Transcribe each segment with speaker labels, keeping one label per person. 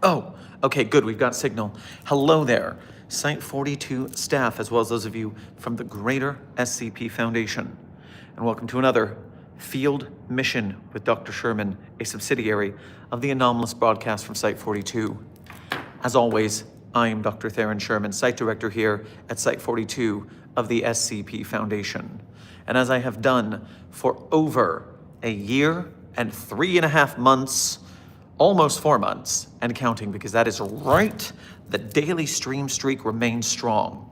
Speaker 1: Oh, okay, good, we've got signal. Hello there, Site 42 staff, as well as those of you from the Greater SCP Foundation. And welcome to another Field Mission with Dr. Sherman, a subsidiary of the anomalous broadcast from Site 42. As always, I am Dr. Theron Sherman, Site Director here at Site 42 of the SCP Foundation. And as I have done for over a year and 3.5 months, almost 4 months, and counting, because that is right, the daily stream streak remains strong.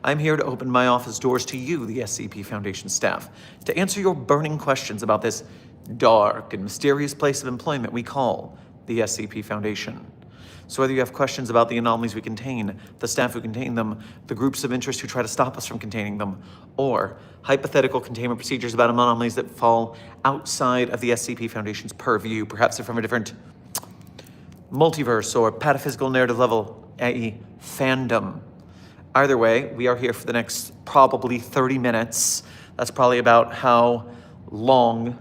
Speaker 1: I'm here to open my office doors to you, the SCP Foundation staff, to answer your burning questions about this dark and mysterious place of employment we call the SCP Foundation. So whether you have questions about the anomalies we contain, the staff who contain them, the groups of interest who try to stop us from containing them, or hypothetical containment procedures about anomalies that fall outside of the SCP Foundation's purview, perhaps they're from a different multiverse or pataphysical narrative level, i.e. fandom. Either way, we are here for the next probably 30 minutes. That's probably about how long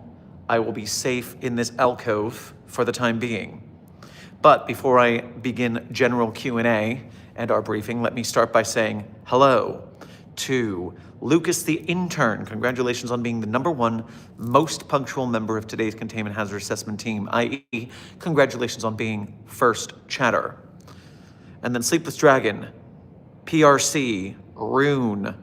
Speaker 1: I will be safe in this alcove for the time being. But before I begin general Q&A and our briefing, let me start by saying hello to Lucas the intern. Congratulations on being the #1 most punctual member of today's Containment Hazard Assessment team, i.e. congratulations on being first chatter. And then Sleepless Dragon, PRC, Rune,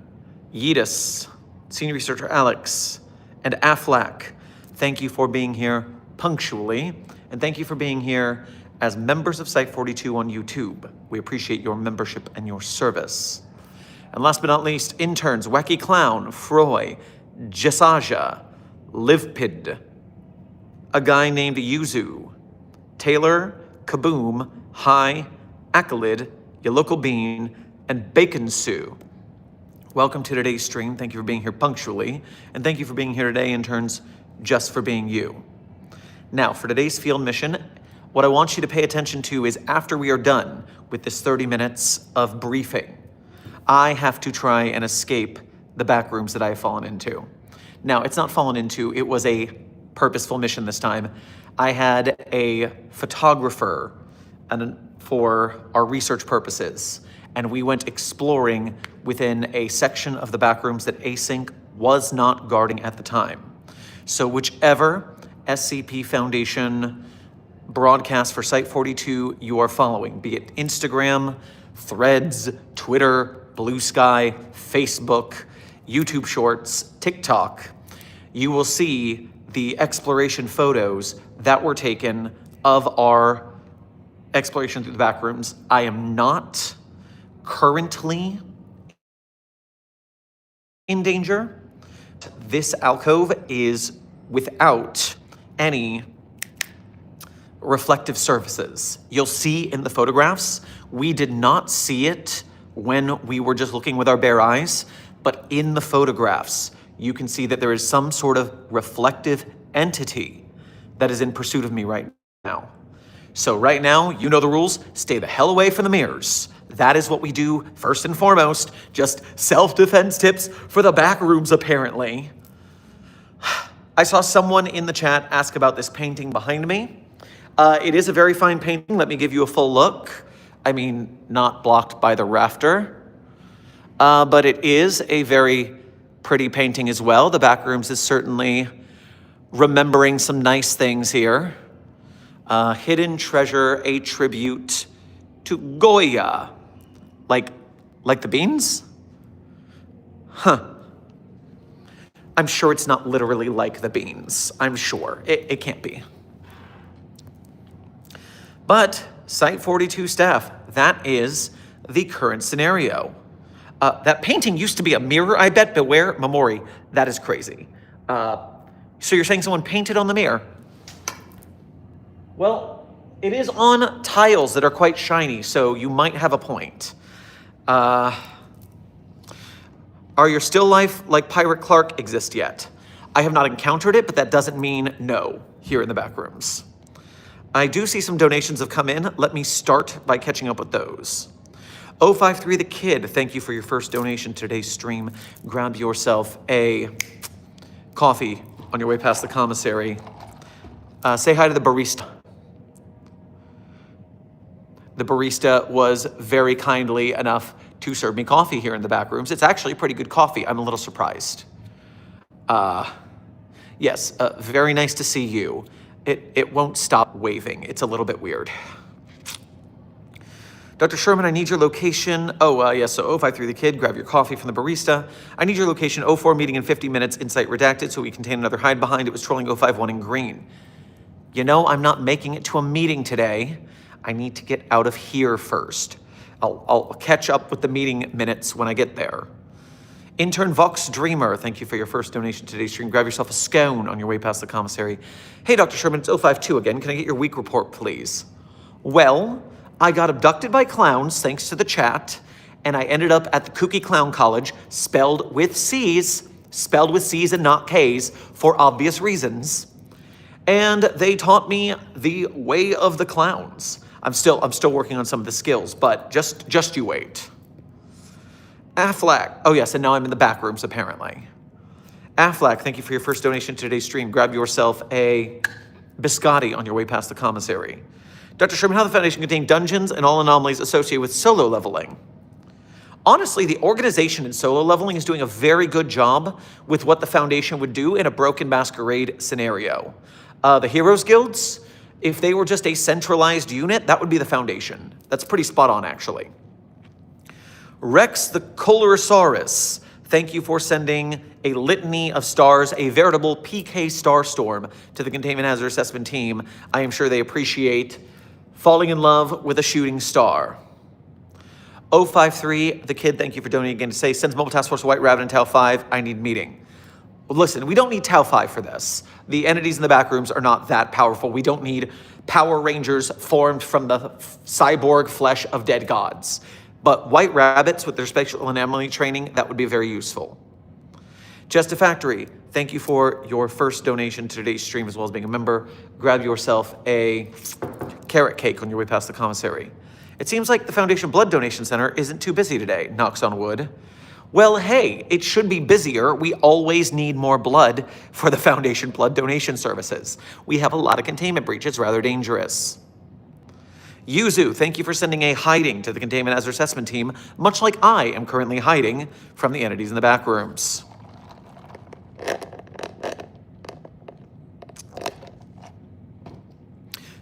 Speaker 1: Yeetus, Senior Researcher Alex, and Aflac. Thank you for being here punctually, and thank you for being here as members of Site 42 on YouTube. We appreciate your membership and your service. And last but not least, interns, Wacky Clown, Froy, Jesaja, Livpid, a guy named Yuzu, Taylor, Kaboom, Hi, Accolid, Your Local Bean, and Bacon Sue. Welcome to today's stream. Thank you for being here punctually. And thank you for being here today, interns, just for being you. Now, for today's field mission, what I want you to pay attention to is after we are done with this 30 minutes of briefing, I have to try and escape the back rooms that I have fallen into. Now, it's not fallen into, it was a purposeful mission this time. I had a photographer for our research purposes, and we went exploring within a section of the back rooms that Async was not guarding at the time. So whichever SCP Foundation broadcast for Site 42 you are following, be it Instagram, Threads, Twitter, Blue Sky, Facebook, YouTube Shorts, TikTok, you will see the exploration photos that were taken of our exploration through the back rooms. I am not currently in danger. This alcove is without any reflective surfaces. You'll see in the photographs, we did not see it when we were just looking with our bare eyes, but in the photographs, you can see that there is some sort of reflective entity that is in pursuit of me right now. So right now, you know the rules, stay the hell away from the mirrors. That is what we do first and foremost, just self-defense tips for the back rooms apparently. I saw someone in the chat ask about this painting behind me. It is a very fine painting. Let me give you a full look. I mean, not blocked by the rafter, but it is a very pretty painting as well. The Backrooms is certainly remembering some nice things here. Hidden Treasure, a tribute to Goya. Like the beans? Huh. I'm sure it's not literally like the beans. I'm sure. It can't be. But Site 42 staff, that is the current scenario. That painting used to be a mirror, I bet. Beware, Mamori. That is crazy. So you're saying someone painted on the mirror? Well, it is on tiles that are quite shiny, so you might have a point. Are your still life like Pirate Clark exist yet? I have not encountered it, but that doesn't mean no here in the back rooms. I do see some donations have come in. Let me start by catching up with those. 053 the Kid, thank you for your first donation to today's stream. Grab yourself a coffee on your way past the commissary. Say hi to the barista. The barista was very kindly enough to serve me coffee here in the back rooms. It's actually pretty good coffee. I'm a little surprised. Yes, very nice to see you. It won't stop waving. It's a little bit weird. Dr. Sherman, I need your location. Yes, so 053 the Kid, grab your coffee from the barista. I need your location, 04 meeting in 50 minutes, insight redacted, so we contain another hide behind. It was trolling 051 in green. You know, I'm not making it to a meeting today. I need to get out of here first. I'll catch up with the meeting minutes when I get there. Intern Vox Dreamer, thank you for your first donation to today's stream. Grab yourself a scone on your way past the commissary. Hey, Dr. Sherman, it's 052 again. Can I get your week report, please? Well, I got abducted by clowns, thanks to the chat, and I ended up at the Kooky Clown College, spelled with C's and not K's, for obvious reasons. And they taught me the way of the clowns. I'm still working on some of the skills, but just you wait. Affleck, oh yes, and now I'm in the back rooms apparently. Affleck, thank you for your first donation to today's stream. Grab yourself a biscotti on your way past the commissary. Dr. Sherman, how the Foundation contained dungeons and all anomalies associated with solo leveling. Honestly, the organization in solo leveling is doing a very good job with what the Foundation would do in a Broken Masquerade scenario. The Heroes Guilds, if they were just a centralized unit, that would be the Foundation. That's pretty spot on, actually. Rex the Colorosaurus, thank you for sending a litany of stars, a veritable PK star storm to the Containment Hazard Assessment team. I am sure they appreciate falling in love with a shooting star. 053, the Kid, thank you for donating again to say, sends Mobile Task Force White Rabbit and Tau 5, I need meeting. Well, listen, we don't need Tau 5 for this. The entities in the back rooms are not that powerful. We don't need Power Rangers formed from the cyborg flesh of dead gods. But White Rabbits with their spatial anomaly training, that would be very useful. Just a Factory, thank you for your first donation to today's stream as well as being a member. Grab yourself a carrot cake on your way past the commissary. It seems like the Foundation Blood Donation Center isn't too busy today, knocks on wood. Well, hey, it should be busier. We always need more blood for the Foundation blood donation services. We have a lot of containment breaches, rather dangerous. Yuzu, thank you for sending a hiding to the Containment Hazard Assessment team, much like I am currently hiding from the entities in the back rooms.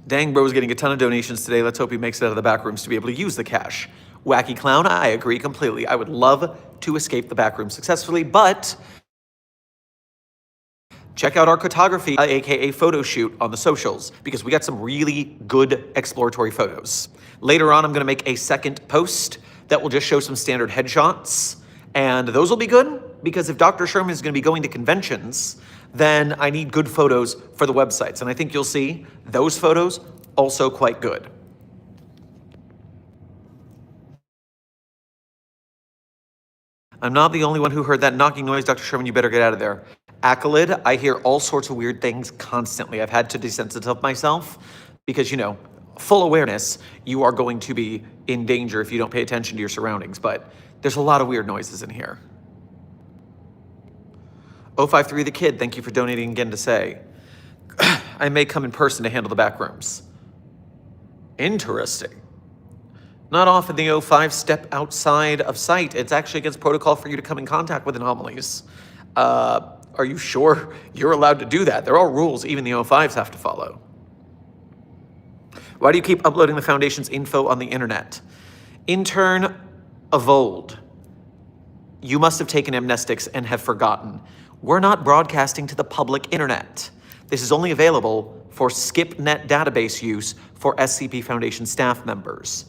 Speaker 1: Dang Bro's getting a ton of donations today. Let's hope he makes it out of the back rooms to be able to use the cash. Wacky Clown, I agree completely. I would love to escape the back room successfully, but check out our cartography, aka photo shoot on the socials, because we got some really good exploratory photos. Later on, I'm gonna make a second post that will just show some standard headshots, and those will be good, because if Dr. Sherman is gonna be going to conventions, then I need good photos for the websites, and I think you'll see those photos also quite good. I'm not the only one who heard that knocking noise. Dr. Sherman, you better get out of there. Accolade, I hear all sorts of weird things constantly. I've had to desensitize myself because, you know, full awareness, you are going to be in danger if you don't pay attention to your surroundings, but there's a lot of weird noises in here. 053 the Kid, thank you for donating again to say, I may come in person to handle the back rooms. Interesting. Not often the 05 step outside of sight. It's actually against protocol for you to come in contact with anomalies. Are you sure you're allowed to do that? There are rules even the 05s have to follow. Why do you keep uploading the Foundation's info on the internet? Intern of old. You must have taken amnestics and have forgotten. We're not broadcasting to the public internet. This is only available for SkipNet database use for SCP Foundation staff members.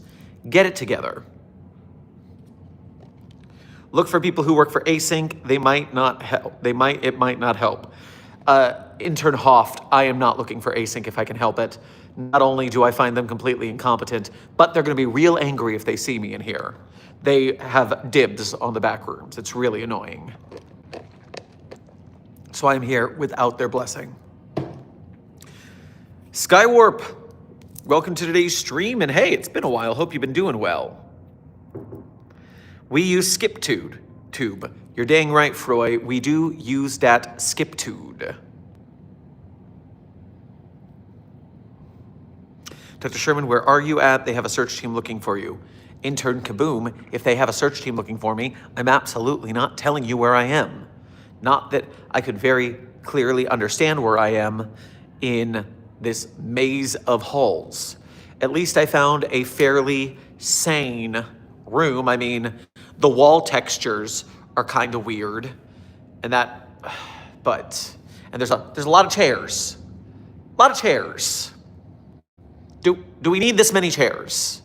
Speaker 1: Get it together. Look for people who work for Async. They might not help. It might not help. Intern Hoft, I am not looking for Async if I can help it. Not only do I find them completely incompetent, but they're going to be real angry if they see me in here. They have dibs on the back rooms. It's really annoying. So I'm here without their blessing. Skywarp, welcome to today's stream. And hey, it's been a while. Hope you've been doing well. We use SkipTube. You're dang right, Froy. We do use that SkipTube. Dr. Sherman, where are you at? They have a search team looking for you. Intern Kaboom, if they have a search team looking for me, I'm absolutely not telling you where I am. Not that I could very clearly understand where I am in this maze of halls. At least I found a fairly sane room. I mean, the wall textures are kind of weird, and there's a lot of chairs. A lot of chairs. Do we need this many chairs?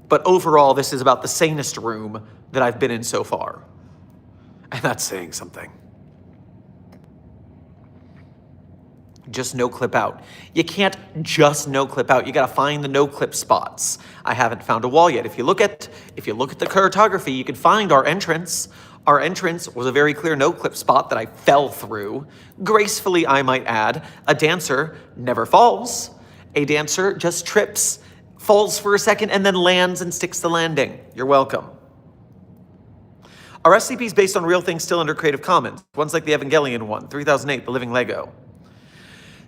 Speaker 1: But overall, this is about the sanest room that I've been in so far. And that's saying something. Just no clip out. You can't just no clip out. You gotta find the no clip spots. I haven't found a wall yet. If you look at the cartography, you can find our entrance. Our entrance was a very clear no clip spot that I fell through. Gracefully, I might add. A dancer never falls. A dancer just trips, falls for a second, and then lands and sticks the landing. You're welcome. Our SCP is based on real things still under Creative Commons. Ones like the Evangelion one, 3008, the Living Lego.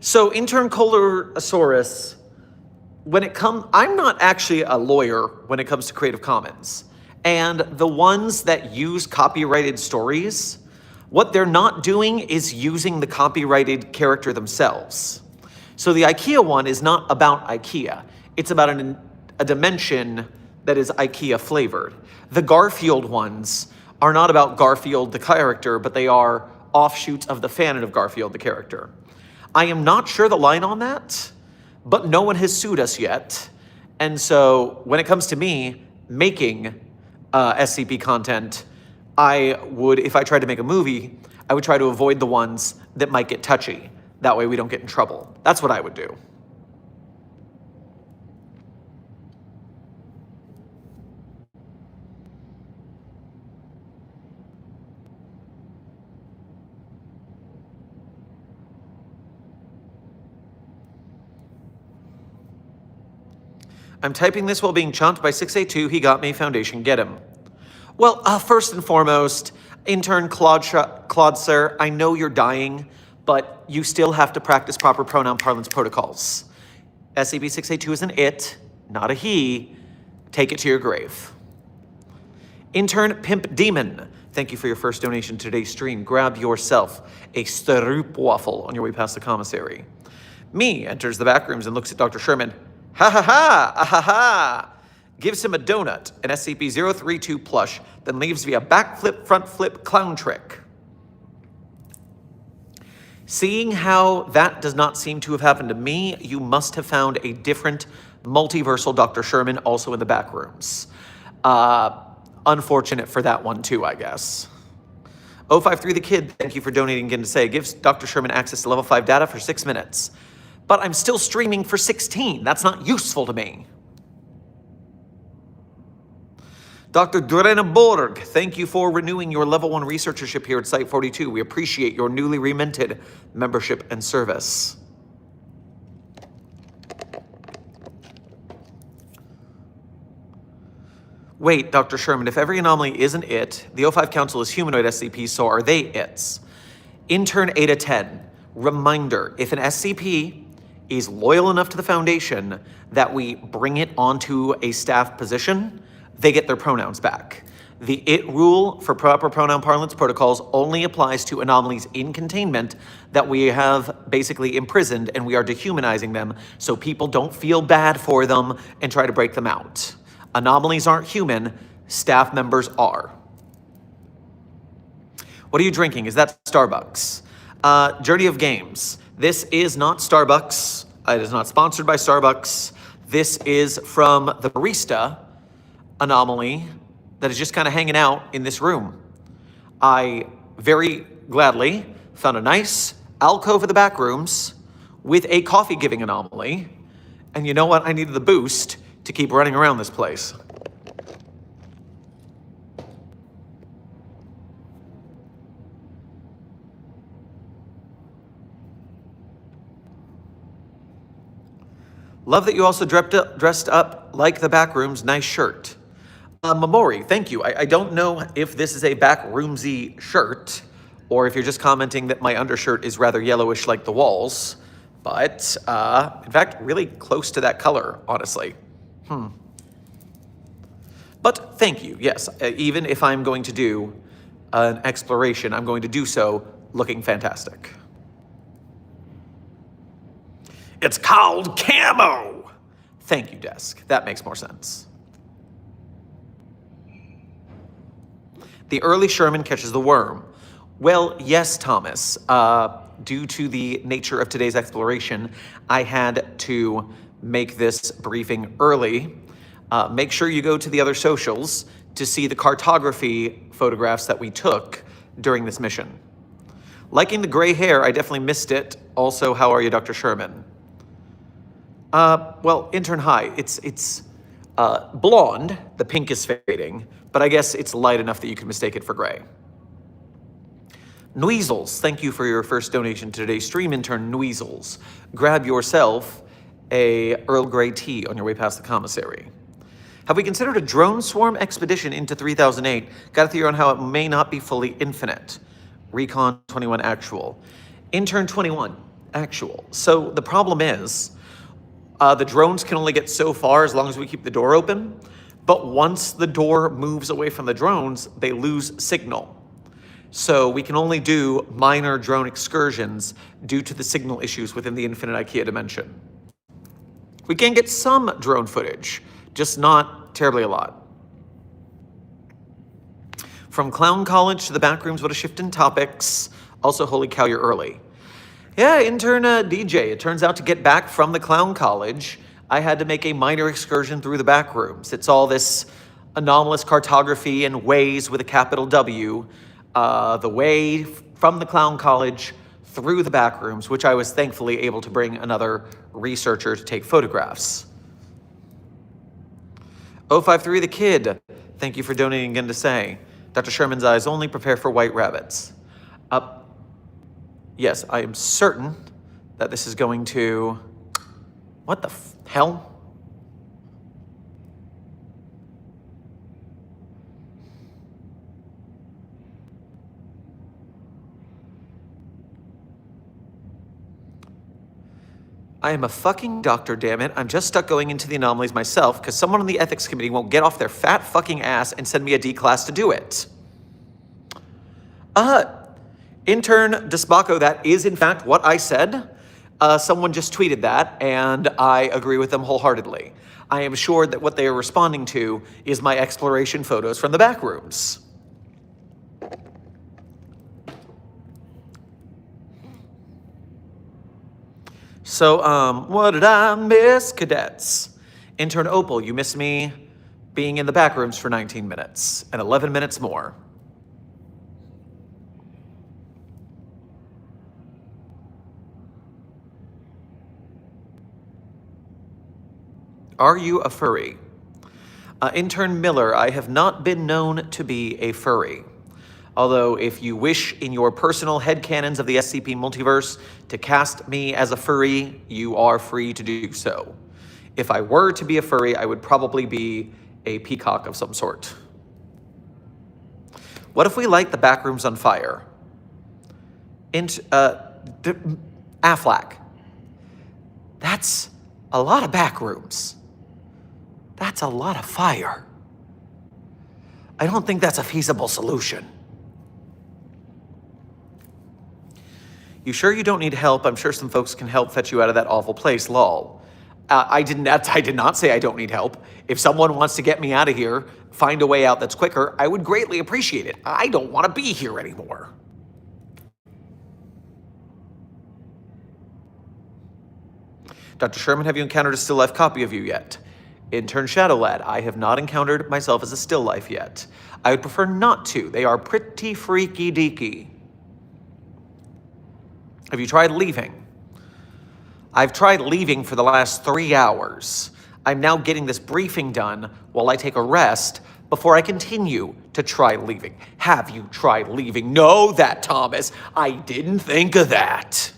Speaker 1: So intern Colorosaurus, I'm not actually a lawyer when it comes to Creative Commons. And the ones that use copyrighted stories, what they're not doing is using the copyrighted character themselves. So the IKEA one is not about IKEA. It's about a dimension that is IKEA flavored. The Garfield ones are not about Garfield the character, but they are offshoots of the fanon of Garfield the character. I am not sure the line on that, but no one has sued us yet. And so when it comes to me making SCP content, if I tried to make a movie, I would try to avoid the ones that might get touchy. That way we don't get in trouble. That's what I would do. I'm typing this while being chomped by 6A2. He got me. Foundation, get him. Well, first and foremost, intern Claude Sir, I know you're dying, but you still have to practice proper pronoun parlance protocols. SCP-682 is an it, not a he. Take it to your grave. Intern Pimp Demon, thank you for your first donation to today's stream. Grab yourself a stroopwafel on your way past the commissary. Me enters the back rooms and looks at Dr. Sherman. Ha ha ha, ah ha ha. Gives him a donut, an SCP-032 plush, then leaves via backflip, front flip, clown trick. Seeing how that does not seem to have happened to me, you must have found a different multiversal Dr. Sherman also in the back rooms. Unfortunate for that one too, I guess. 053 the Kid, thank you for donating again to say, gives Dr. Sherman access to level 5 data for 6 minutes. But I'm still streaming for 16. That's not useful to me. Dr. Dreneborg, thank you for renewing your level 1 researchership here at Site 42. We appreciate your newly reminted membership and service. Wait, Dr. Sherman, if every anomaly isn't it, the O5 Council is humanoid SCP, so are they its? Intern 8 of 10, reminder, if an SCP is loyal enough to the Foundation that we bring it onto a staff position, they get their pronouns back. The it rule for proper pronoun parlance protocols only applies to anomalies in containment that we have basically imprisoned, and we are dehumanizing them so people don't feel bad for them and try to break them out. Anomalies aren't human, staff members are. What are you drinking? Is that Starbucks? Journey of Games. This is not Starbucks. It is not sponsored by Starbucks. This is from the barista anomaly that is just kind of hanging out in this room. I very gladly found a nice alcove of the back rooms with a coffee giving anomaly. And you know what? I needed the boost to keep running around this place. Love that you also dressed up like the Backrooms. Nice shirt. Mamori, thank you. I don't know if this is a Backroomsy shirt or if you're just commenting that my undershirt is rather yellowish like the walls, but in fact, really close to that color, honestly. But thank you, yes. Even if I'm going to do an exploration, I'm going to do so looking fantastic. It's called camo. Thank you, desk. That makes more sense. The early Sherman catches the worm. Well, yes, Thomas. Due to the nature of today's exploration, I had to make this briefing early. Make sure you go to the other socials to see the cartography photographs that we took during this mission. Liking the gray hair, I definitely missed it. Also, how are you, Dr. Sherman? Well, intern, hi. It's blonde. The pink is fading, but I guess it's light enough that you can mistake it for gray. Nuizels, thank you for your first donation to today's stream, intern Nuizels. Grab yourself a Earl Grey tea on your way past the commissary. Have we considered a drone swarm expedition into 3008? Got a theory on how it may not be fully infinite. Recon 21 actual. Intern 21 actual. So the problem is, the drones can only get so far as long as we keep the door open, but once the door moves away from the drones, they lose signal. So we can only do minor drone excursions due to the signal issues within the infinite IKEA dimension. We can get some drone footage, just not terribly a lot. From Clown College to the Backrooms, what a shift in topics. Also, holy cow, you're early. Yeah, intern DJ, it turns out to get back from the Clown College, I had to make a minor excursion through the back rooms. It's all this anomalous cartography and ways with a capital W. The way from the Clown College through the back rooms, which I was thankfully able to bring another researcher to take photographs. 053 the Kid, thank you for donating again to say. Dr. Sherman's eyes only prepare for white rabbits. Yes, I am certain that this is going to... What the hell? I am a fucking doctor, damn it. I'm just stuck going into the anomalies myself because someone on the ethics committee won't get off their fat fucking ass and send me a D class to do it. Intern Despaco, that is in fact what I said. Someone just tweeted that, and I agree with them wholeheartedly. I am sure that what they are responding to is my exploration photos from the back rooms. So, what did I miss, cadets? Intern Opal, you miss me being in the back rooms for 19 minutes and 11 minutes more. Are you a furry? Intern Miller, I have not been known to be a furry. Although if you wish in your personal headcanons of the SCP multiverse to cast me as a furry, you are free to do so. If I were to be a furry, I would probably be a peacock of some sort. What if we light the back rooms on fire? Affleck. That's a lot of back rooms. That's a lot of fire. I don't think that's a feasible solution. You sure you don't need help? I'm sure some folks can help fetch you out of that awful place, lol. I did not say I don't need help. If someone wants to get me out of here, find a way out that's quicker, I would greatly appreciate it. I don't want to be here anymore. Dr. Sherman, have you encountered a still life copy of you yet? Intern Shadow Lad, I have not encountered myself as a still life yet. I would prefer not to. They are pretty freaky deaky. Have you tried leaving? I've tried leaving for the last 3 hours. I'm now getting this briefing done while I take a rest before I continue to try leaving. Have you tried leaving? Know that, Thomas. I didn't think of that.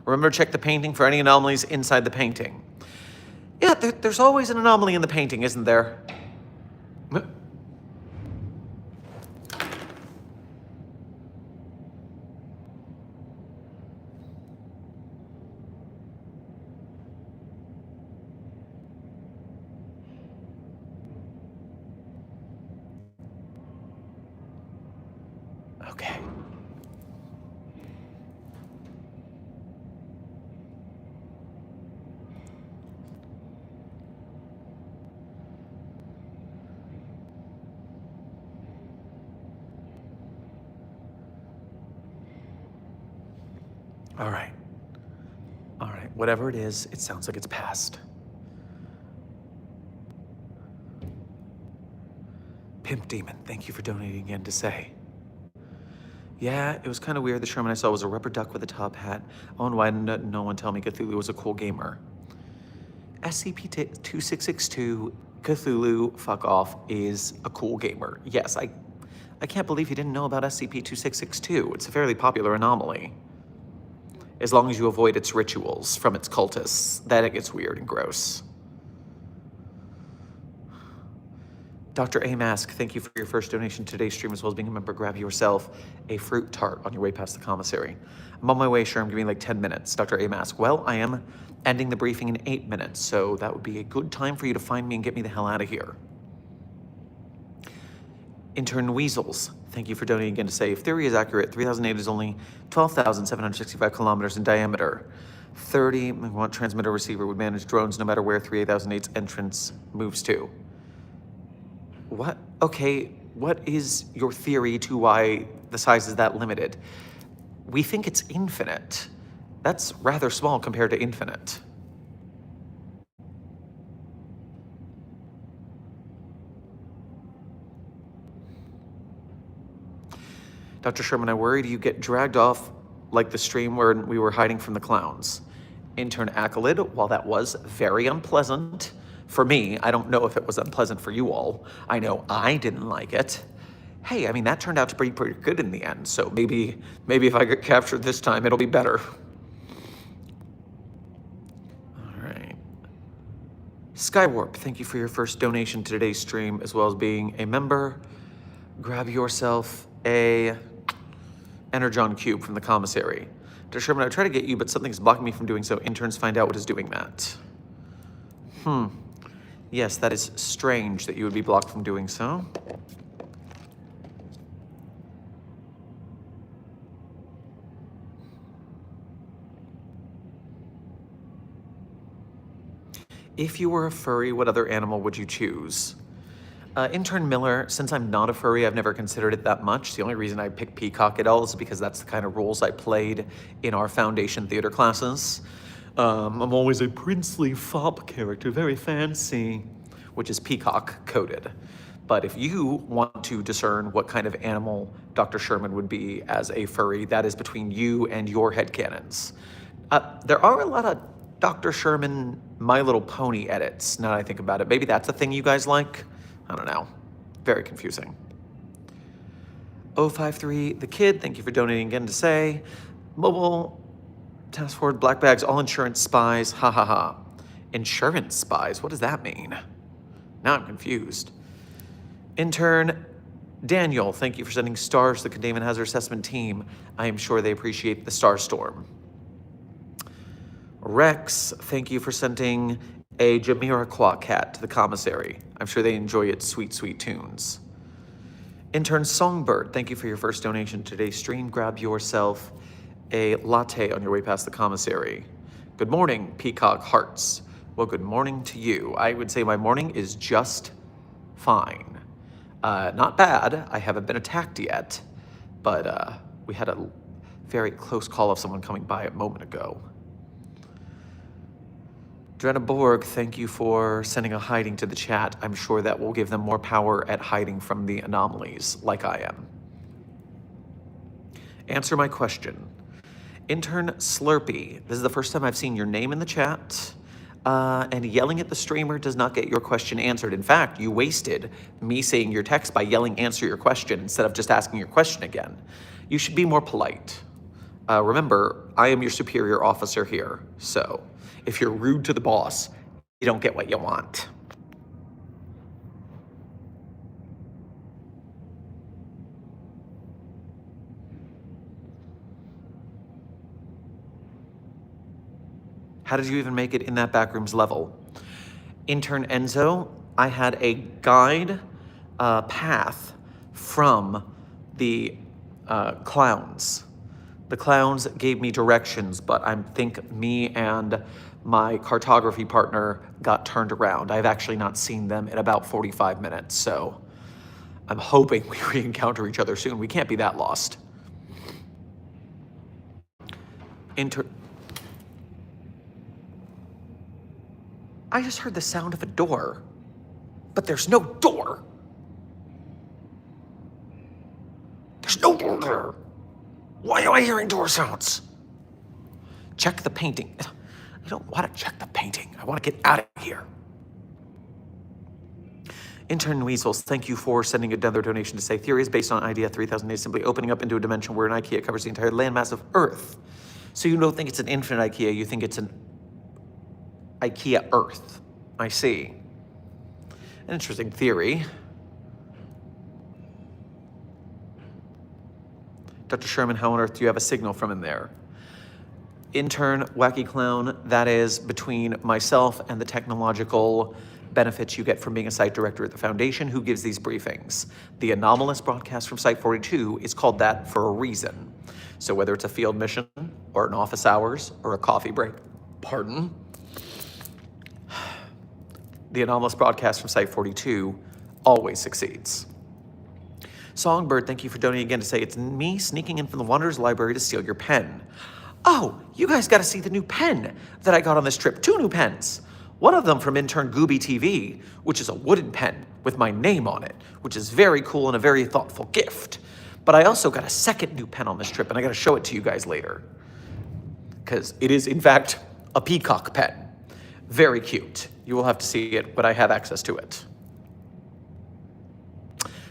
Speaker 1: Remember to check the painting for any anomalies inside the painting. Yeah, there's always an anomaly in the painting, isn't there? Okay. All right. All right. Whatever it is, it sounds like it's passed. Pimp Demon, thank you for donating again to say. Yeah, it was kind of weird. The Sherman I saw was a rubber duck with a top hat. Oh, and why didn't no one tell me Cthulhu was a cool gamer? SCP-2662, Cthulhu, fuck off, is a cool gamer. Yes, I can't believe you didn't know about SCP-2662. It's a fairly popular anomaly. As long as you avoid its rituals from its cultists, then it gets weird and gross. Dr. A. Mask, thank you for your first donation to today's stream, as well as being a member. Grab yourself a fruit tart on your way past the commissary. I'm on my way, Sherman. Give me like 10 minutes. Dr. A. Mask, well, I am ending the briefing in 8 minutes, so that would be a good time for you to find me and get me the hell out of here. Intern Weasels, thank you for donating again to say, if theory is accurate, 3008 is only 12,765 kilometers in diameter. 30 megawatt transmitter receiver would manage drones no matter where 3008's entrance moves to. What? Okay, what is your theory to why the size is that limited? We think it's infinite. That's rather small compared to infinite. Dr. Sherman, I worried you get dragged off like the stream where we were hiding from the clowns. Intern Accolade, while that was very unpleasant for me, I don't know if it was unpleasant for you all. I know I didn't like it. Hey, I mean, that turned out to be pretty good in the end, so maybe if I get captured this time, it'll be better. All right. Skywarp, thank you for your first donation to today's stream, as well as being a member. Grab yourself a Energon Cube from the commissary. Dr. Sherman, I try to get you, but something's blocking me from doing so. Interns find out what is doing that. Yes, that is strange that you would be blocked from doing so. If you were a furry, what other animal would you choose? Intern Miller, since I'm not a furry, I've never considered it that much. The only reason I picked peacock at all is because that's the kind of roles I played in our foundation theater classes. I'm always a princely fop character, very fancy, which is peacock coded. But if you want to discern what kind of animal Dr. Sherman would be as a furry, that is between you and your headcanons. There are a lot of Dr. Sherman My Little Pony edits, now that I think about it. Maybe that's a thing you guys like? I don't know. Very confusing. 053 The Kid, thank you for donating again to say. Mobile Task Force, Black Bags, all insurance spies, ha ha ha. Insurance spies, what does that mean? Now I'm confused. Intern Daniel, thank you for sending stars to the Containment Hazard Assessment Team. I am sure they appreciate the star storm. Rex, thank you for sending a Jamiroquai cat to the commissary. I'm sure they enjoy its sweet, sweet tunes. Intern Songbird, thank you for your first donation to today's stream. Grab yourself a latte on your way past the commissary. Good morning, Peacock Hearts. Well, good morning to you. I would say my morning is just fine. Not bad. I haven't been attacked yet, but we had a very close call of someone coming by a moment ago. Drenna Borg, thank you for sending a hiding to the chat. I'm sure that will give them more power at hiding from the anomalies, like I am. Answer my question. Intern Slurpee, this is the first time I've seen your name in the chat, and yelling at the streamer does not get your question answered. In fact, you wasted me saying your text by yelling answer your question instead of just asking your question again. You should be more polite. Remember, I am your superior officer here, so if you're rude to the boss, you don't get what you want. How did you even make it in that backrooms level? Intern Enzo, I had a guide path from the clowns. The clowns gave me directions, but I think me and my cartography partner got turned around. I've actually not seen them in about 45 minutes, so I'm hoping we re-encounter each other soon. We can't be that lost. I just heard the sound of a door, but there's no door. There's no door there. Why am I hearing door sounds? Check the painting. I don't want to check the painting. I want to get out of here. Intern Weasels, thank you for sending another donation to say theory is based on idea 3000 days simply opening up into a dimension where an IKEA covers the entire landmass of Earth. So you don't think it's an infinite IKEA, you think it's an IKEA Earth. I see. An interesting theory. Dr. Sherman, how on earth do you have a signal from in there? Intern Wacky Clown, that is between myself and the technological benefits you get from being a site director at the Foundation who gives these briefings. The anomalous broadcast from Site 42 is called that for a reason. So whether it's a field mission or an office hours or a coffee break, pardon? The anomalous broadcast from Site 42 always succeeds. Songbird, thank you for donating again to say it's me sneaking in from the Wanderer's Library to steal your pen. Oh, you guys got to see the new pen that I got on this trip. 2 new pens. One of them from intern Gooby TV, which is a wooden pen with my name on it, which is very cool and a very thoughtful gift. But I also got a second new pen on this trip, and I got to show it to you guys later. Because it is, in fact, a peacock pen. Very cute. You will have to see it when I have access to it.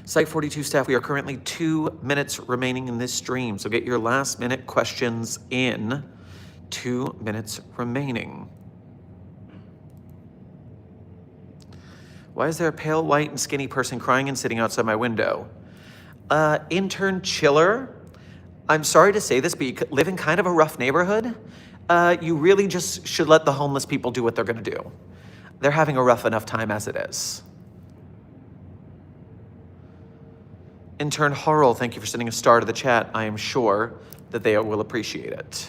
Speaker 1: Site 42 staff, we are currently 2 minutes remaining in this stream, so get your last minute questions in. 2 minutes remaining. Why is there a pale, white, and skinny person crying and sitting outside my window? Intern Chiller, I'm sorry to say this, but you live in kind of a rough neighborhood. You really just should let the homeless people do what they're gonna do. They're having a rough enough time as it is. Intern Harrell, thank you for sending a star to the chat. I am sure that they will appreciate it.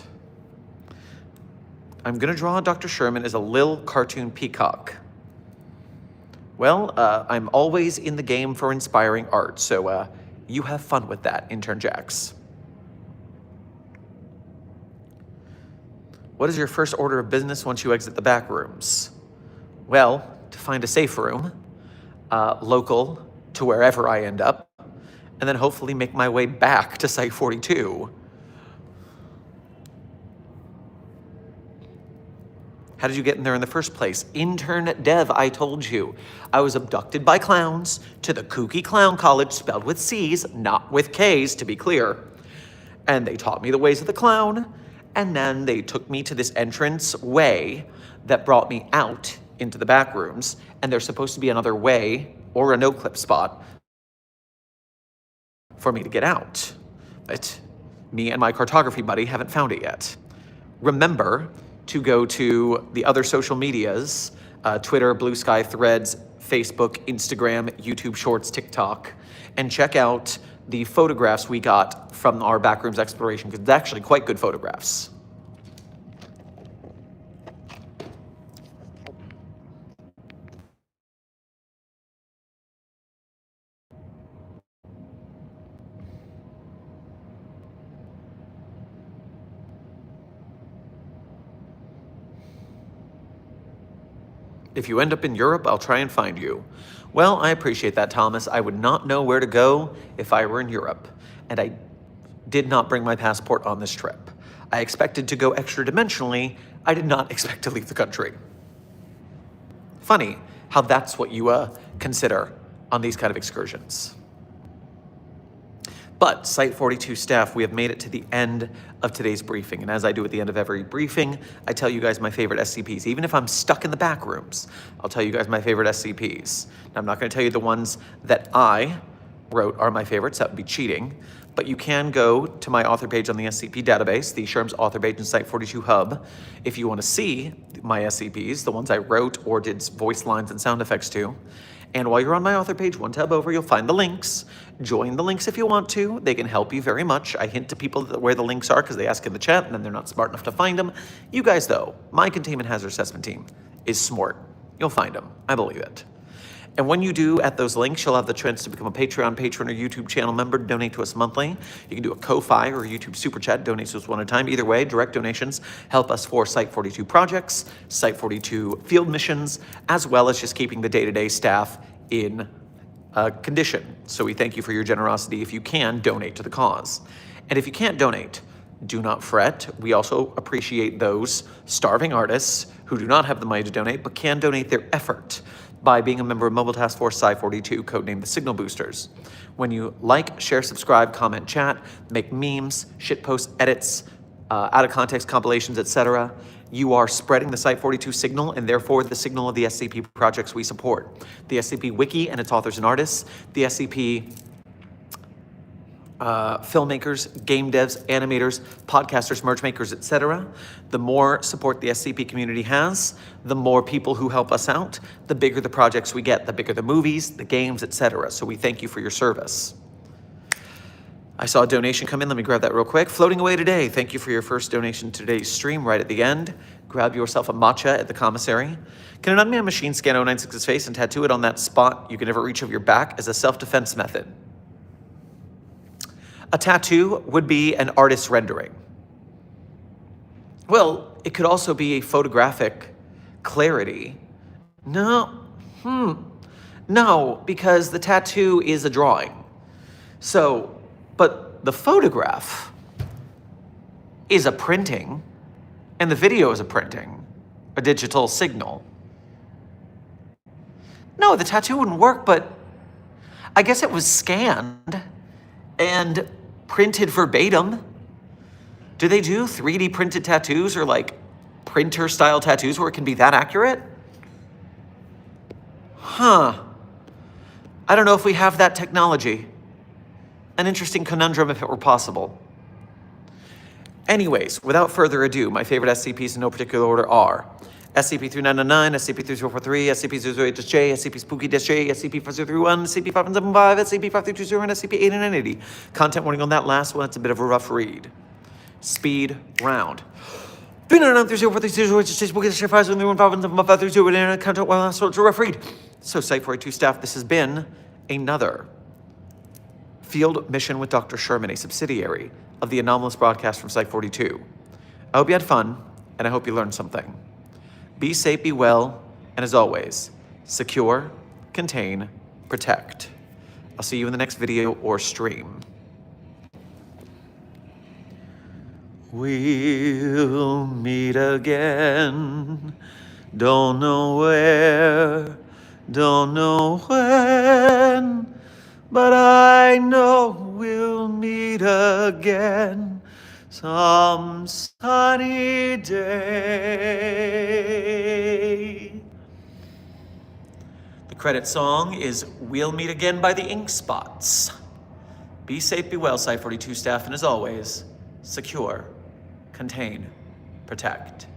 Speaker 1: I'm gonna draw Dr. Sherman as a lil cartoon peacock. Well, I'm always in the game for inspiring art, so you have fun with that, Intern Jax. What is your first order of business once you exit the back rooms? Well, to find a safe room, local to wherever I end up, and then hopefully make my way back to Site 42. How did you get in there in the first place? Intern Dev, I told you. I was abducted by clowns to the Kooky Clown College, spelled with C's, not with K's, to be clear. And they taught me the ways of the clown, and then they took me to this entrance way that brought me out into the back rooms, and there's supposed to be another way or a no-clip spot for me to get out. But me and my cartography buddy haven't found it yet. Remember to go to the other social medias Twitter, Blue Sky, Threads, Facebook, Instagram, YouTube Shorts, TikTok, and check out the photographs we got from our backrooms exploration, because it's actually quite good photographs. If you end up in Europe, I'll try and find you. Well, I appreciate that, Thomas. I would not know where to go if I were in Europe, and I did not bring my passport on this trip. I expected to go extra dimensionally. I did not expect to leave the country. Funny how that's what you consider on these kind of excursions. But Site 42 staff, we have made it to the end of today's briefing. And as I do at the end of every briefing, I tell you guys my favorite SCPs. Even if I'm stuck in the back rooms, I'll tell you guys my favorite SCPs. Now, I'm not going to tell you the ones that I wrote are my favorites. That would be cheating. But you can go to my author page on the SCP database, the Sherm's author page in Site 42 Hub, if you want to see my SCPs, the ones I wrote or did voice lines and sound effects to. And while you're on my author page, one tab over, you'll find the links. Join the links if you want to. They can help you very much. I hint to people where the links are because they ask in the chat and then they're not smart enough to find them. You guys, though, my containment hazard assessment team is smart. You'll find them. I believe it. And when you do at those links, you'll have the chance to become a Patreon patron or YouTube channel member, donate to us monthly. You can do a Ko-Fi or a YouTube Super Chat, donate to us one at a time. Either way, direct donations help us for Site 42 projects, Site 42 field missions, as well as just keeping the day-to-day staff in condition. So we thank you for your generosity. If you can, donate to the cause. And if you can't donate, do not fret. We also appreciate those starving artists who do not have the money to donate, but can donate their effort by being a member of Mobile Task Force Sci 42, codenamed the Signal Boosters. When you like, share, subscribe, comment, chat, make memes, shitpost edits, out of context compilations, etc., you are spreading the Site 42 signal and therefore the signal of the SCP projects we support. The SCP Wiki and its authors and artists, the SCP filmmakers, game devs, animators, podcasters, merch makers, etc. The more support the SCP community has, the more people who help us out, the bigger the projects we get, the bigger the movies, the games, etc. So we thank you for your service. I saw a donation come in. Let me grab that real quick. Floating away today. Thank you for your first donation to today's stream right at the end. Grab yourself a matcha at the commissary. Can an unmanned machine scan 096's face and tattoo it on that spot you can never reach of your back as a self-defense method? A tattoo would be an artist's rendering. Well, it could also be a photographic clarity. No, because the tattoo is a drawing. So, but the photograph is a printing, and the video is a printing, a digital signal. No, the tattoo wouldn't work, but I guess it was scanned and printed verbatim. Do they do 3D printed tattoos or like printer style tattoos where it can be that accurate? I don't know if we have that technology. An interesting conundrum if it were possible. Anyways, without further ado, my favorite SCPs in no particular order are SCP-3999, SCP-3043, SCP-008-J, SCP-Spooky-J, SCP-5031, SCP-5775, SCP-5320, and SCP-8980. Content warning on that last one, it's a bit of a rough read. Speed round. So, Site 42 staff, this has been another field mission with Dr. Sherman, a subsidiary of the anomalous broadcast from Site 42. I hope you had fun, and I hope you learned something. Be safe, be well, and as always, secure, contain, protect. I'll see you in the next video or stream. We'll meet again. Don't know where, don't know when, but I know we'll meet again some sunny day. The credit song is We'll Meet Again by the Ink Spots. Be safe, be well, Site 42 staff, and as always, secure, contain, protect.